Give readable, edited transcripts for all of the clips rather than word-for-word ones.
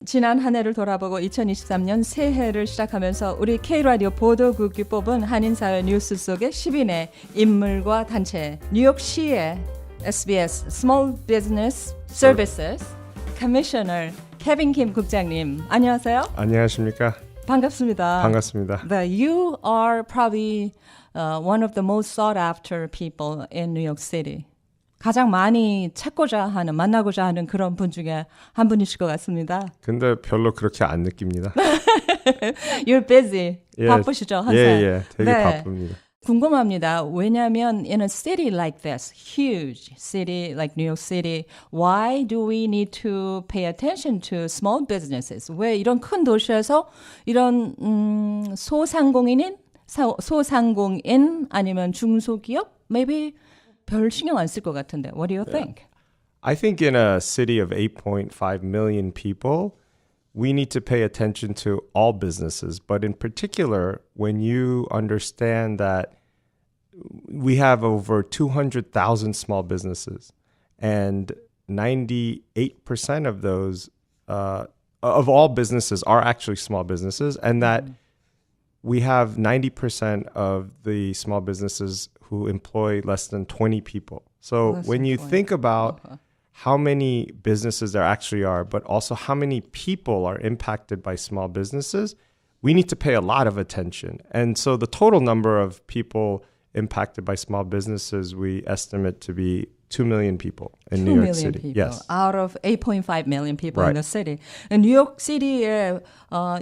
지난 한 해를 돌아보고 2023년 새해를 시작하면서 우리 K라디오 보도국이 뽑은 한인사회 뉴스 속의 10인의 인물과 단체, 뉴욕시의 SBS Small Business Services 커미셔너 케빈 김 국장님, 안녕하세요. 안녕하십니까? 반갑습니다. 반갑습니다. You are probably one of the most sought after people in New York City. 가장 많이 찾고자 하는, 만나고자 하는 그런 분 중에 한 분이실 것 같습니다. 근데 별로 그렇게 안 느낍니다. You're busy. 바쁘시죠, 항상? 예, 되게 네. 바쁩니다. 궁금합니다. 왜냐하면 in a city like this, huge city like New York City, why do we need to pay attention to small businesses? 왜 이런 큰 도시에서 이런 소상공인 아니면 중소기업? Maybe 별 신경 안 쓸 것 같은데. What do you think? I think in a city of 8.5 million people, we need to pay attention to all businesses. But in particular, when you understand that we have over 200,000 small businesses, and 98% of those, of all businesses are actually small businesses, and that we have 90% of the small businesses who employ less than 20 people. So when you think about how many businesses there actually are, but also how many people are impacted by small businesses, we need to pay a lot of attention. And so the total number of people impacted by small businesses, we estimate to be 2 million people in New York City. People Yes. out of 8.5 million people Right. in the city. 뉴욕 시티에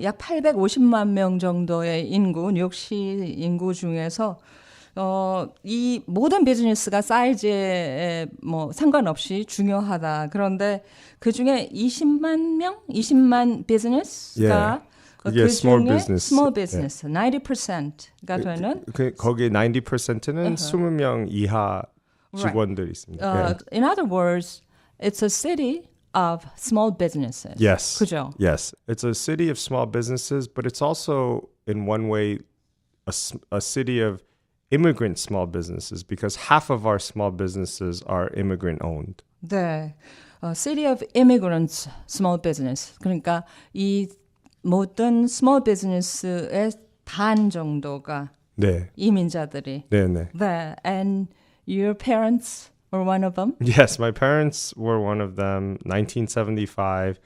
약 850만 명 정도의 인구, 뉴욕시 인구 중에서 이 모든 비즈니스가 사이즈에 뭐 상관없이 중요하다. 그런데 그 중에 20만 비즈니스가 그게 그 small 중에 business. small business 90%가 되는. 거기 90%는 20명 이하 직원들이 있습니다. In other words, it's a city of small businesses. Yes. 그죠? Yes. It's a city of small businesses, but it's also in one way a city of immigrant small businesses because half of our small businesses are immigrant owned. 네. City of immigrants small business. 그러니까 이 모든 small business의 반 정도가 네. 이민자들이. 네. 네. And your parents were one of them? Yes, my parents were one of them. 1975,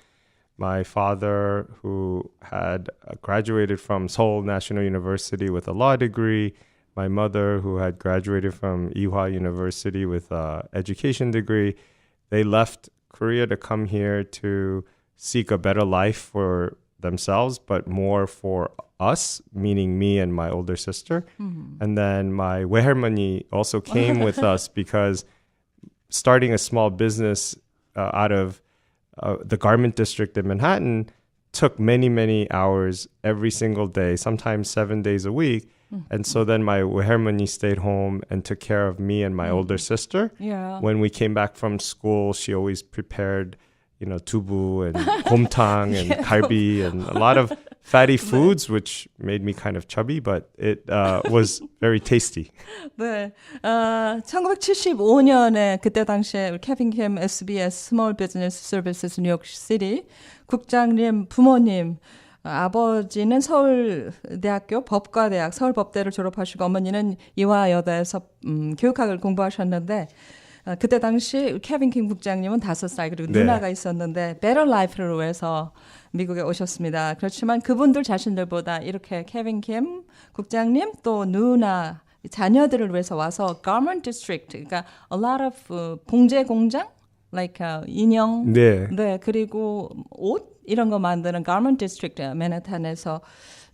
my father, who had graduated from Seoul National University with a law degree, my mother, who had graduated from Ewha University with an education degree, they left Korea to come here to seek a better life for themselves, but more for us, meaning me and my older sister. And then my 외할머니 also came with us because starting a small business out of the garment district in Manhattan took many, many hours every single day, sometimes 7 days a week. And so then my 외할머니 stayed home and took care of me and my older sister. Yeah. When we came back from school, she always prepared, 두부 and 곰탕 and 갈비 and a lot of fatty foods, which made me kind of chubby, but it was very tasty. 네. 1975년에 그때 당시에 케빈 김 SBS Small Business Services 뉴욕 시티 국장님 부모님 아버지는 서울대학교 법과대학 서울법대를 졸업하시고 어머니는 이화여대에서 교육학을 공부하셨는데 그때 당시 케빈 김 국장님은 5살 그리고 네. 누나가 있었는데 Better Life를 위해서 미국에 오셨습니다. 그렇지만 그분들 자신들보다 이렇게 케빈 김 국장님 또 누나 자녀들을 위해서 와서 Garment District 그러니까 a lot of 봉제 공장 like 인형 네. 그리고 옷 이런 거 만드는 Garment District 맨해튼에서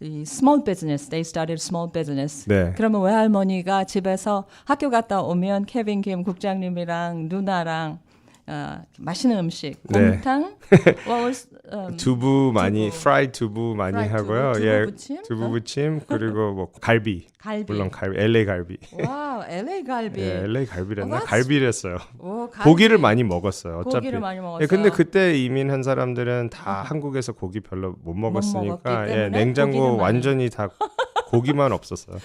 이 small business, they started small business. 네. 그러면 외할머니가 집에서 학교 갔다 오면 케빈 김 국장님이랑 누나랑 맛있는 음식, 네. 곰탕, 두부 많이 fried 두부 많이 fried 하고요. 두부, 예, 두부부침? 두부 부침 그리고 뭐 갈비. 물론 갈비, LA 갈비. 와우, LA 갈비. 예, LA 갈비랬나? that's- 갈비랬어요. 오, 갈비. 고기를 많이 먹었어요. 어차피. 고기를 많이 먹었어요. 예, 근데 그때 이민한 사람들은 다 한국에서 고기 별로 못 먹었으니까 먹었기 때문에 냉장고 고기를 많이- 완전히 다 고기만 없었어요.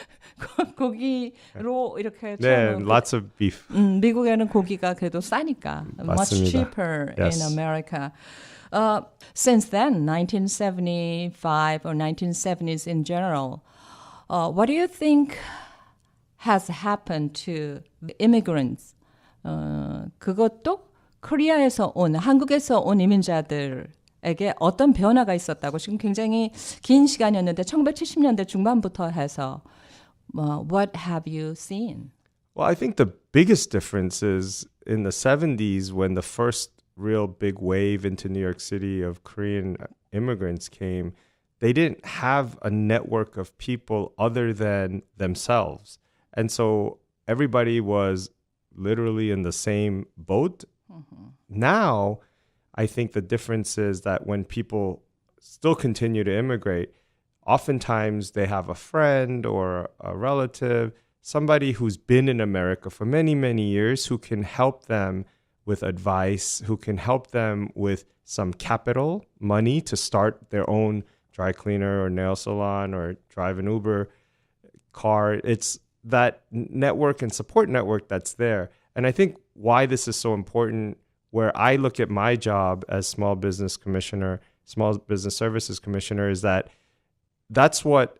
고기로 이렇게 네, lots of beef. 미국에는 고기가 그래도 싸니까 much 맞습니다. cheaper Yes. in America. Since then, 1975 or 1970s in general, what do you think has happened to the immigrants? 그것도 코리아에서 온, 한국에서 온 이민자들에게 어떤 변화가 있었다고 지금 굉장히 긴 시간이었는데 1970년대 중반부터 해서 what have you seen? Well, I think the biggest difference is in the 70s when the first real big wave into New York City of Korean immigrants came, they didn't have a network of people other than themselves. And so everybody was literally in the same boat. Now, I think the difference is that when people still continue to immigrate, oftentimes they have a friend or a relative, somebody who's been in America for many, many years who can help them with advice, who can help them with some capital, money to start their own dry cleaner or nail salon or drive an Uber car. It's that network and support network that's there. And I think why this is so important, where I look at my job as Small Business Commissioner, Small Business Services Commissioner, is that that's what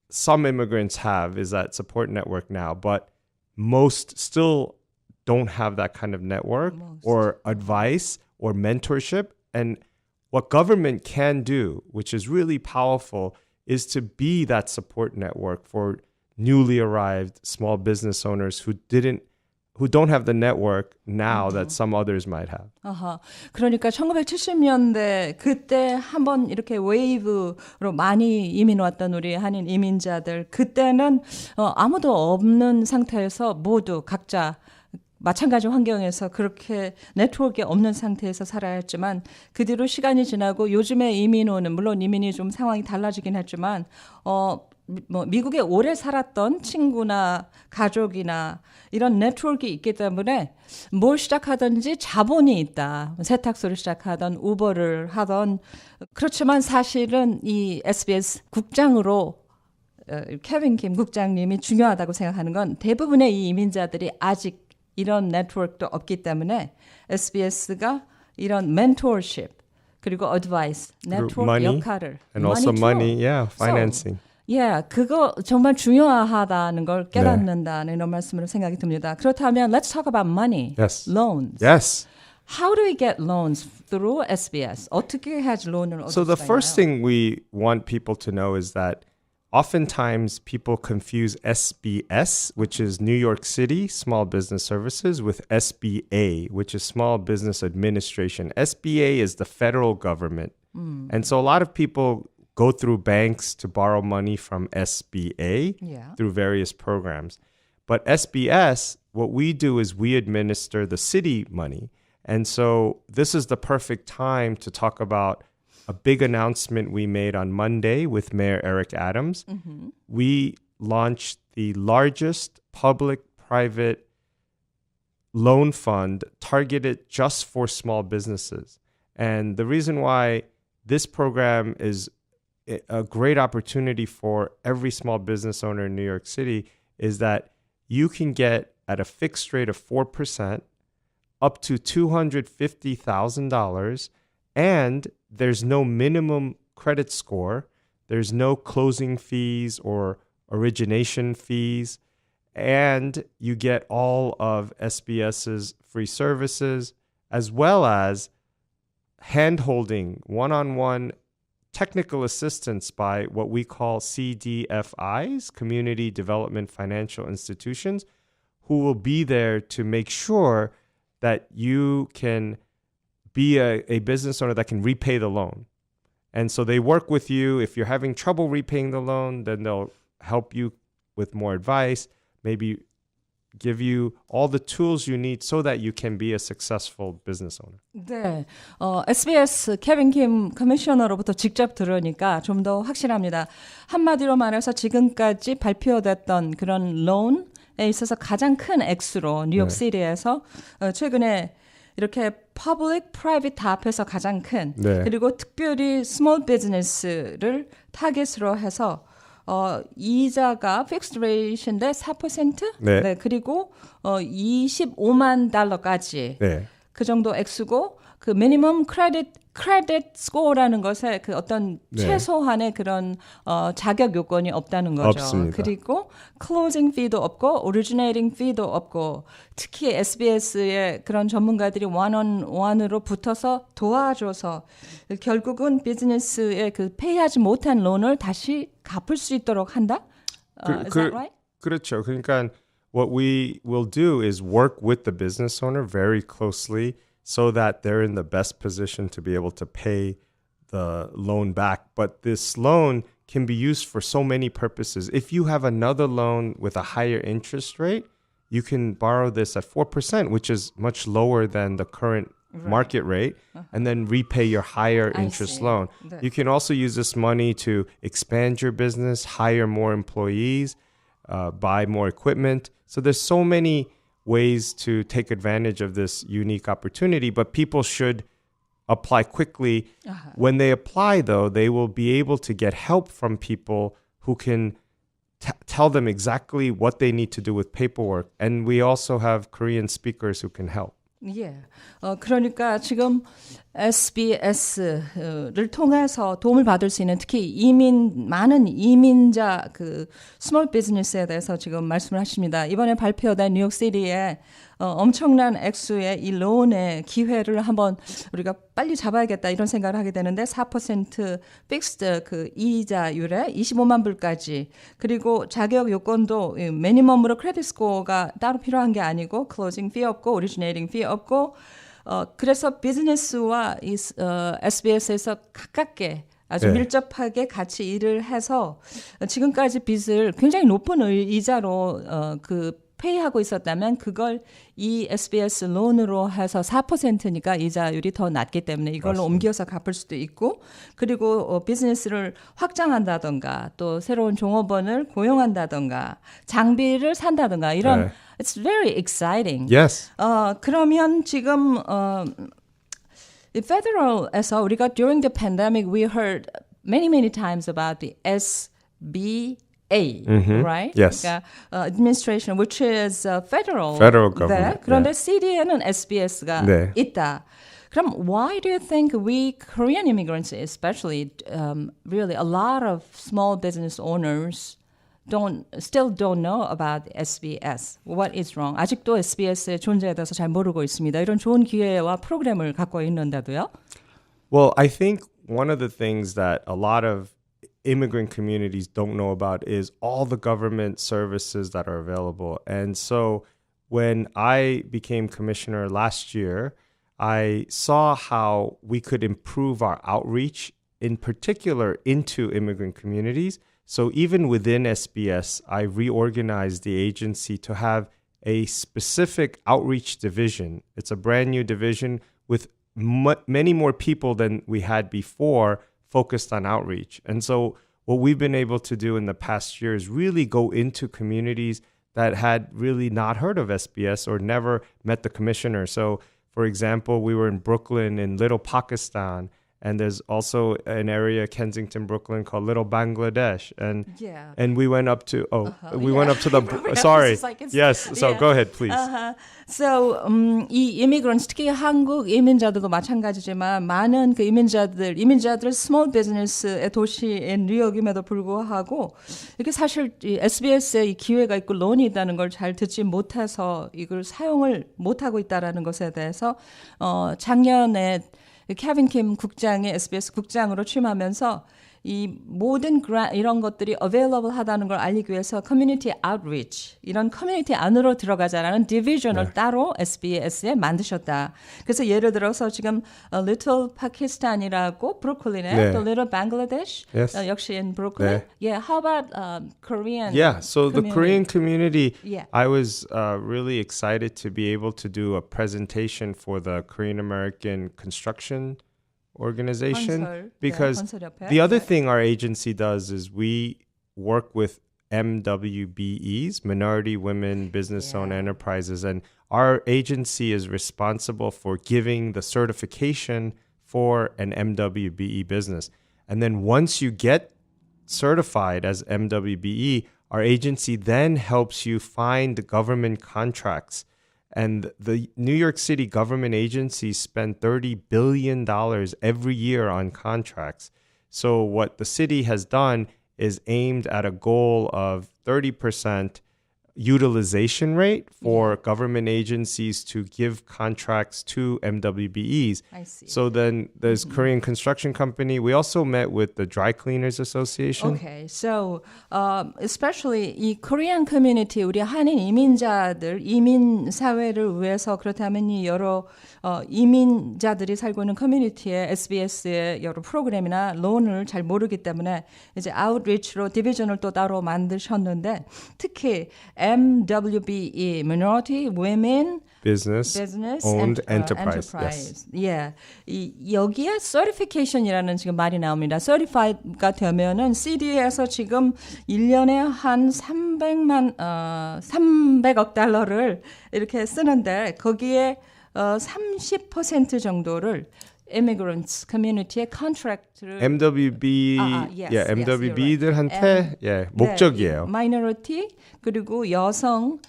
some immigrants have, is that support network now. But most still don't have that kind of network or advice or mentorship. And what government can do, which is really powerful, is to be that support network for newly arrived small business owners who don't have the network now that some others might have. 그러니까 1970년대 그때 한번 이렇게 웨이브로 많이 이민 왔던 우리 한인 이민자들, 그때는 아무도 없는 상태에서 모두 각자 마찬가지 환경에서 그렇게 네트워크가 없는 상태에서 살아야 했지만, 그 뒤로 시간이 지나고 요즘에 이민 오는, 물론 이민이 좀 상황이 달라지긴 했지만 미국에 오래 살았던 친구나 가족이나 이런 네트워크가 있기 때문에 뭘 시작하든지 자본이 있다. 세탁소를 시작하던 우버를 하던. 그렇지만 사실은 이 SBS 국장으로 케빈 김 국장님이 중요하다고 생각하는 건, 대부분의 이 이민자들이 아직 이런 네트워크도 없기 때문에 SBS가 이런 멘토십 그리고 어드바이스, 네트워크 역할을, and also money, yeah, financing. 그거 정말 중요하다는 걸 깨닫는다는 이런 말씀으로 생각이 듭니다. 그렇다면 let's talk about money, loans. Yes. How do we get loans through SBS? 어떻게 해야지 론을 얻을 수가 있나요? So the first thing we want people to know is that oftentimes people confuse SBS, which is New York City Small Business Services, with SBA, which is Small Business Administration. SBA is the federal government. And so a lot of people go through banks to borrow money from SBA through various programs. But SBS, what we do is we administer the city money. And so this is the perfect time to talk about a big announcement we made on Monday with Mayor Eric Adams. We launched the largest public-private loan fund targeted just for small businesses. And the reason why this program is a great opportunity for every small business owner in New York City is that you can get at a fixed rate of 4% up to $250,000, and there's no minimum credit score. There's no closing fees or origination fees. And you get all of SBS's free services, as well as hand-holding, one-on-one technical assistance by what we call CDFIs, Community Development Financial Institutions, who will be there to make sure that you can be a business owner that can repay the loan. And so they work with you. If you're having trouble repaying the loan, then they'll help you with more advice, maybe give you all the tools you need so that you can be a successful business owner. 네, SBS 케빈 김 커미셔너로부터 직접 들으니까 좀 더 확실합니다. 한마디로 말해서 지금까지 발표됐던 그런 론에 있어서 가장 큰 액수로 뉴욕시티에서 최근에 이렇게 퍼블릭, 프라이빗 다 합해서 가장 큰, 그리고 특별히 스몰 비즈니스를 타겟으로 해서 이자가 픽스드 레이트인데 4%? 네. 네. 그리고 25만 달러까지 네. 그 정도 액수고 그 미니멈 크레딧 스코어라는 것에 그 어떤 네. 최소한의 그런 자격 요건이 없다는 거죠. 없습니다. 그리고 클로징 피도 없고 오리지네이팅 피도 없고 특히 SBS의 그런 전문가들이 원으로 붙어서 도와줘서 결국은 비즈니스에 그 페이하지 못한 론을 다시 갚을 수 있도록 한다. Is that right? 그렇죠. 그러니까 what we will do is work with the business owner very closely so that they're in the best position to be able to pay the loan back. But this loan can be used for so many purposes. If you have another loan with a higher interest rate, you can borrow this at 4%, which is much lower than the current market rate, and then repay your higher interest loan. 네. You can also use this money to expand your business, hire more employees, buy more equipment. So there's so many ways to take advantage of this unique opportunity, but people should apply quickly. When they apply, though, they will be able to get help from people who can tell them exactly what they need to do with paperwork. And we also have Korean speakers who can help. 예. 그러니까 지금 SBS를 통해서 도움을 받을 수 있는 특히 많은 이민자 그 스몰 비즈니스에 대해서 지금 말씀을 하십니다. 이번에 발표된 뉴욕시티의 엄청난 액수의 이 론의 기회를 한번 우리가 빨리 잡아야겠다 이런 생각을 하게 되는데 4% 픽스드 그 이자율에 25만 불까지 그리고 자격 요건도 미니멈으로 크레딧 스코어가 따로 필요한 게 아니고 클로징 피 없고 오리지네이팅 피 없고 그래서 비즈니스와 이 SBS에서 가깝게 아주 네. 밀접하게 같이 일을 해서 지금까지 빚을 굉장히 높은 이자로 그 페이하고 있었다면 그걸 이 SBS 론으로 해서 4%니까 이자율이 더 낮기 때문에 이걸로 맞습니다. 옮겨서 갚을 수도 있고 그리고 비즈니스를 확장한다던가 또 새로운 종업원을 고용한다던가 장비를 산다던가 이런 네. It's very exciting. Yes. 그러면 지금 federal에서 우리가 during the pandemic we heard many times about the SBA, right? Yes. 그러니까 administration, which is federal. Federal government. 네. 그런데 네. CD에는 SBS가 네. 있다. 그럼 why do you think we Korean immigrants, especially, really a lot of small business owners still don't know about SBS. What is wrong? 아직도 SBS의 존재에 대해서 잘 모르고 있습니다. 이런 좋은 기회와 프로그램을 갖고 있는데도요. Well, I think one of the things that a lot of immigrant communities don't know about is all the government services that are available. And so when I became commissioner last year, I saw how we could improve our outreach, in particular into immigrant communities. So even within SBS, I reorganized the agency to have a specific outreach division. It's a brand new division with many more people than we had before focused on outreach. And so what we've been able to do in the past year is really go into communities that had really not heard of SBS or never met the commissioner. So, for example, we were in Brooklyn, in Little Pakistan, and there's also an area, Kensington, Brooklyn, called Little Bangladesh. And Yeah. and we went up to went up to the sorry. So go ahead, please. So 이 immigrants 특히 한국 이민자들도 마찬가지지만 많은 그 이민자들 small business의 도시인 뉴욕임에도 불구하고 이게 사실 이 SBS에 이 기회가 있고 론이 있다는 걸 잘 듣지 못해서 이걸 사용을 못 하고 있다라는 것에 대해서 작년에 케빈 킴 국장이 SBS 국장으로 취임하면서 이 모든 이런 것들이 available 하다는 걸 알리기 위해서 커뮤니티 아웃리치 이런 커뮤니티 안으로 들어가자라는 디비전을 따로 SBS에 만드셨다. 그래서 예를 들어서 지금 Little Pakistan이라고 브루클린에 또 Little Bangladesh 역시 in Brooklyn. Yeah, how about Korean? Yeah, so community? the Korean community, I was really excited to be able to do a presentation for the Korean American Construction Organization because the other thing our agency does is we work with MWBEs, Minority Women Business-Owned Enterprises, and our agency is responsible for giving the certification for an MWBE business. And then once you get certified as MWBE, our agency then helps you find government contracts. And the New York City government agencies spend $30 billion every year on contracts. So what the city has done is aimed at a goal of 30% utilization rate for government agencies to give contracts to MWBEs. I see. So then there's Korean Construction Company. We also met with the Dry Cleaners Association. Okay, so especially 이 Korean community, 우리 한인 이민자들, 이민 사회를 위해서 그렇다면 이 여러 이민자들이 살고 있는 커뮤니티에 SBS의 여러 프로그램이나 론을 잘 모르기 때문에 이제 아웃리치로 디비전을 또 따로 만드셨는데 특히 MWBE, Minority Women Business Owned Enterprise. Yes. 예, 여기에 certification이라는 지금 말이 나옵니다. certified가 되면은 CD에서 지금 1년에 한 300억 달러를 이렇게 쓰는데 거기에 30% 정도를 immigrants community의 contract를 MWB들한테 목적이에요. minority 그리고 여성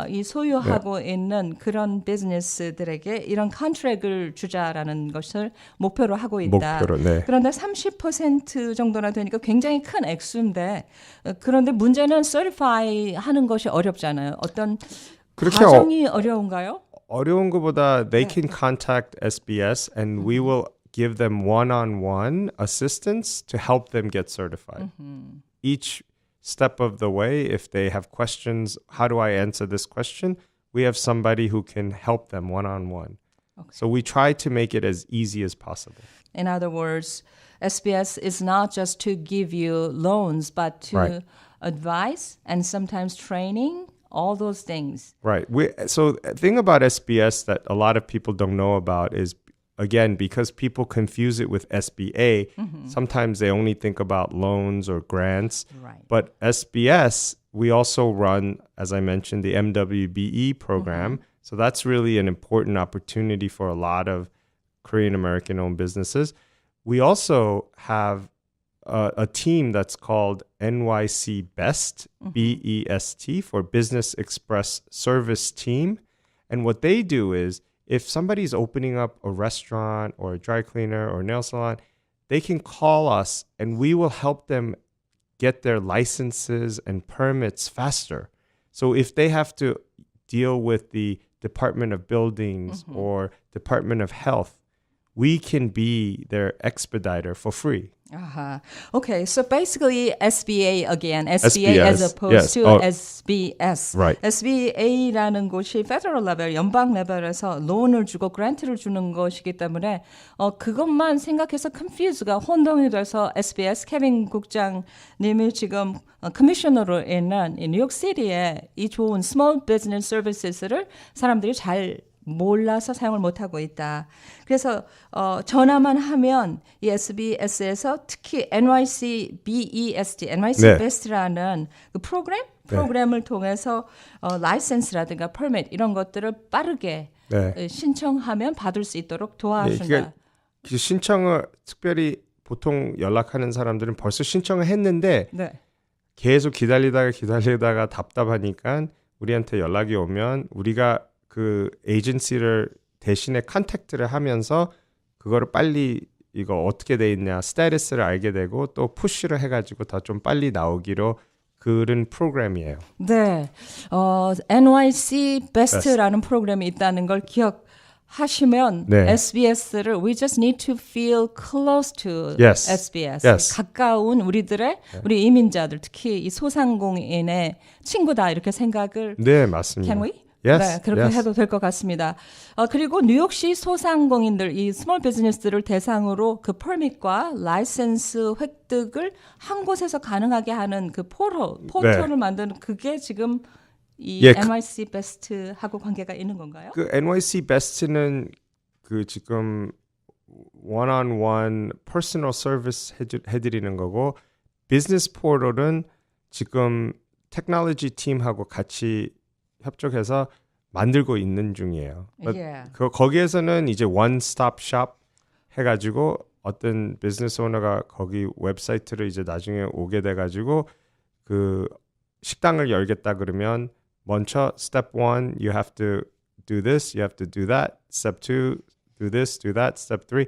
이 소유하고 있는 그런 비즈니스들에게 이런 컨트랙을 주자라는 것을 목표로 하고 있다. 그런데 30% 정도나 되니까 굉장히 큰 액수인데 그런데 문제는 certify 하는 것이 어렵잖아요. 어떤 과정이 어려운가요? 어려운 것보다 they can contact SBS and we will give them one-on-one assistance to help them get certified. Each step of the way, if they have questions, how do I answer this question? We have somebody who can help them one-on-one. Okay. So we try to make it as easy as possible. In other words, SBS is not just to give you loans, but to advise and sometimes training, all those things. Right. So the thing about SBS that a lot of people don't know about is, again, because people confuse it with SBA, sometimes they only think about loans or grants. Right. But SBS, we also run, as I mentioned, the MWBE program. So that's really an important opportunity for a lot of Korean American-owned businesses. We also have a team that's called NYC BEST, BEST, for Business Express Service Team. And what they do is, if somebody's opening up a restaurant or a dry cleaner or nail salon, they can call us and we will help them get their licenses and permits faster. So if they have to deal with the Department of Buildings or Department of Health, we can be their expediter for free. Okay, so basically SBA again, SBA as opposed to SBS. Right. SBA라는 곳이 federal level, 연방 레벨에서 론을 주고 그랜트를 주는 것이기 때문에 그것만 생각해서 confuse가 혼동이 돼서 SBS 케빈 국장님이 지금 커미셔너로 있는 뉴욕시티에 이 좋은 Small Business Services를 사람들이 잘 몰라서 사용을 못하고 있다. 그래서 전화만 하면 이 SBS에서 특히 NYC BEST, NYC BEST라는 그 프로그램을 통해서 라이센스라든가 퍼밋 이런 것들을 빠르게 신청하면 받을 수 있도록 도와준다. 그 신청을 특별히 보통 연락하는 사람들은 벌써 신청을 했는데 계속 기다리다가 답답하니까 우리한테 연락이 오면 우리가 그 에이전시를 대신에 컨택트를 하면서 그거를 빨리 이거 어떻게 돼 있냐 스테이터스를 알게 되고 또 푸시를 해가지고 더 좀 빨리 나오기로 그런 프로그램이에요. 네, NYC BEST라는 프로그램이 있다는 걸 기억하시면 SBS를 we just need to feel close to SBS. 가까운 우리들의 우리 이민자들 특히 이 소상공인의 친구다 이렇게 생각을 맞습니다. Can we? 네, 그렇게 해도 될 것 같습니다. 그리고 뉴욕시 소상공인들, 이 스몰 비즈니스들을 대상으로 그 퍼밋과 라이센스 획득을 한 곳에서 가능하게 하는 그 포털을 만드는 그게 지금 이 NYC BEST하고 관계가 있는 건가요? 그 NYC BEST는 그 지금 one-on-one personal service 해드리는 거고 비즈니스 포털은 지금 테크놀로지 팀하고 같이 협력해서 만들고 있는 중이에요. 거기에서는 이제 one stop shop 해가지고 어떤 비즈니스 오너가 거기 웹사이트를 이제 나중에 오게 돼가지고 그 식당을 열겠다 그러면 먼저 step 1 you have to do this, you have to do that. Step 2 do this, do that. Step 3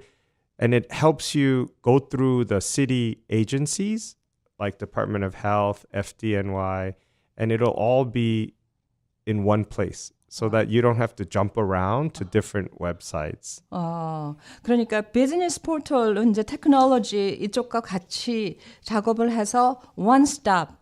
and it helps you go through the city agencies like Department of Health, FDNY, and it'll all be in one place. So that you don't have to jump around to different websites. 그러니까 비즈니스 포털은 이제 테크놀로지 이쪽과 같이 작업을 해서 one stop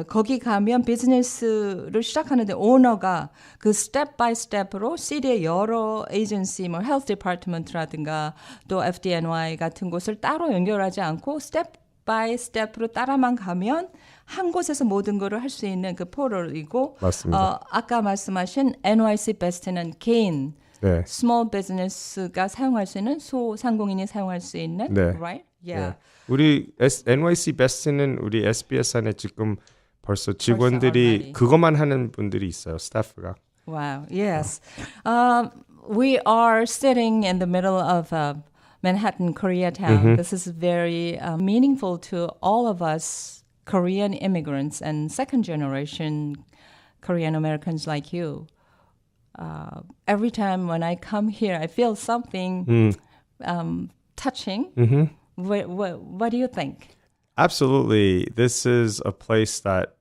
거기 가면 비즈니스를 시작하는데 오너가 그 스텝 바이 스텝으로 시리의 여러 에이전시, 뭐 헬스 디파트먼트라든가 또 FDNY 같은 곳을 따로 연결하지 않고 스텝 바이 스텝으로 따라만 가면 한 곳에서 모든 거를 할 수 있는 그 포털이고 맞습니다. 아까 말씀하신 NYC Best는 개인 네. 스몰 비즈니스가 사용할 수 있는 소상공인이 사용할 수 있는 네. right? Yeah. 네. 우리 NYC Best는 우리 SBS 안에 지금 벌써 직원들이 그것만 하는 분들이 있어요. 스태프가. Wow. Yes. We are sitting in the middle of Manhattan, Koreatown. This is very meaningful to all of us Korean immigrants and second generation Korean Americans like you. Every time when I come here, I feel something touching. What do you think? Absolutely. This is a place that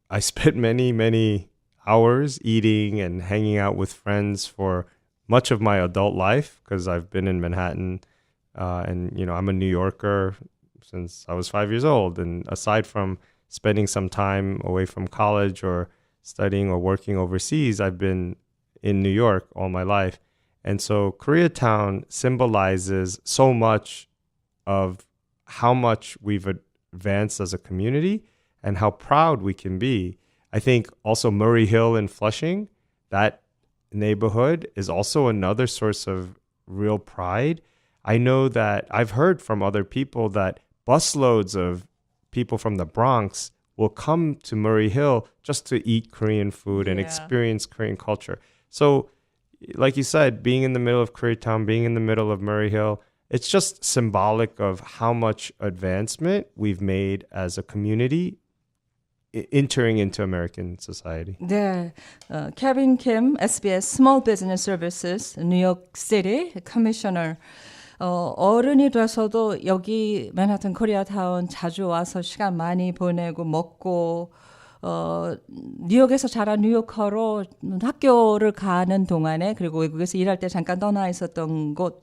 I spent many, many hours eating and hanging out with friends for much of my adult life because I've been in Manhattan and, you know, I'm a New Yorker since I was 5 years old. And aside from spending some time away from college or studying or working overseas, I've been in New York all my life. And so Koreatown symbolizes so much of how much we've advanced as a community and how proud we can be. I think also Murray Hill in Flushing, that neighborhood is also another source of real pride. I know that I've heard from other people that busloads of people from the Bronx will come to Murray Hill just to eat Korean food and experience Korean culture. So, like you said, being in the middle of Koreatown, being in the middle of Murray Hill, it's just symbolic of how much advancement we've made as a community entering into American society. 네, 케빈 킴, SBS Small Business Services, 뉴욕 시티 커미셔너. 어른이 돼서도 여기 맨하튼 코리아타운 자주 와서 시간 많이 보내고 먹고 뉴욕에서 자란 뉴요커로 학교를 가는 동안에 그리고 외국에서 일할 때 잠깐 떠나 있었던 곳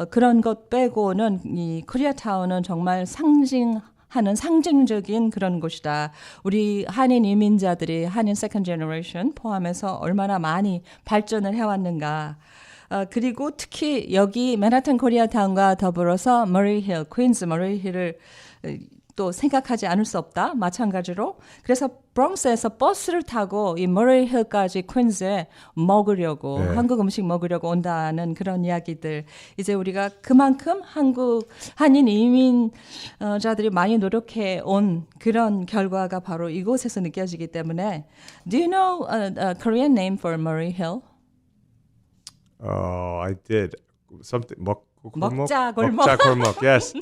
그런 것 빼고는 이 코리아타운은 정말 상징하는 상징적인 그런 곳이다. 우리 한인 이민자들이 한인 세컨드 제너레이션 포함해서 얼마나 많이 발전을 해왔는가. 그리고 특히 여기 맨하튼 코리아타운과 더불어서 머리힐, 퀸즈 머리힐을 또 생각하지 않을 수 없다. 마찬가지로. 그래서 브롱스에서 버스를 타고 이 머리힐까지 퀸즈에 먹으려고 한국 음식 먹으려고 온다는 그런 이야기들. 이제 우리가 그만큼 한인 이민자들이 많이 노력해 온 그런 결과가 바로 이곳에서 느껴지기 때문에 Do you know a Korean name for Murray Hill? Oh, I did. Something 먹자 골목. Yes.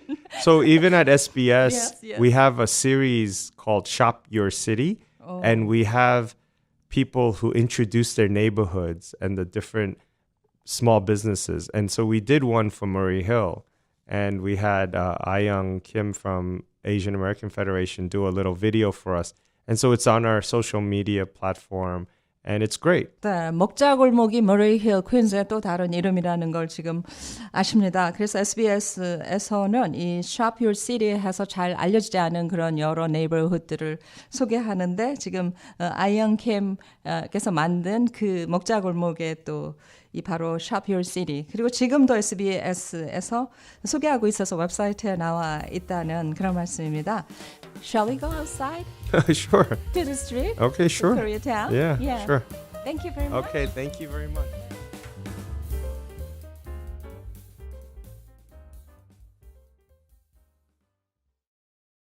So even at SBS, we have a series called Shop Your City, and we have people who introduce their neighborhoods and the different small businesses. And so we did one for Murray Hill, and we had Ayoung Kim from Asian American Federation do a little video for us. And so it's on our social media platform. And it's great. 네, 먹자골목이 머레이힐 퀸즈의 또 다른 이름이라는 걸 지금 아십니다. 그래서 SBS에서는 이 Shop Your City 해서 잘 알려지지 않은 그런 여러 네이버후드들을 소개하는데 지금 아이영 캠께서 만든 그 먹자골목에 또 이 바로 Shop Your City 그리고 지금도 SBS에서 소개하고 있어서 웹사이트에 나와 있다는 그런 말씀입니다. Shall we go outside? Sure. To the street? Okay, sure. To Koreatown? Yeah, sure. Thank you very much. Okay, thank you very much.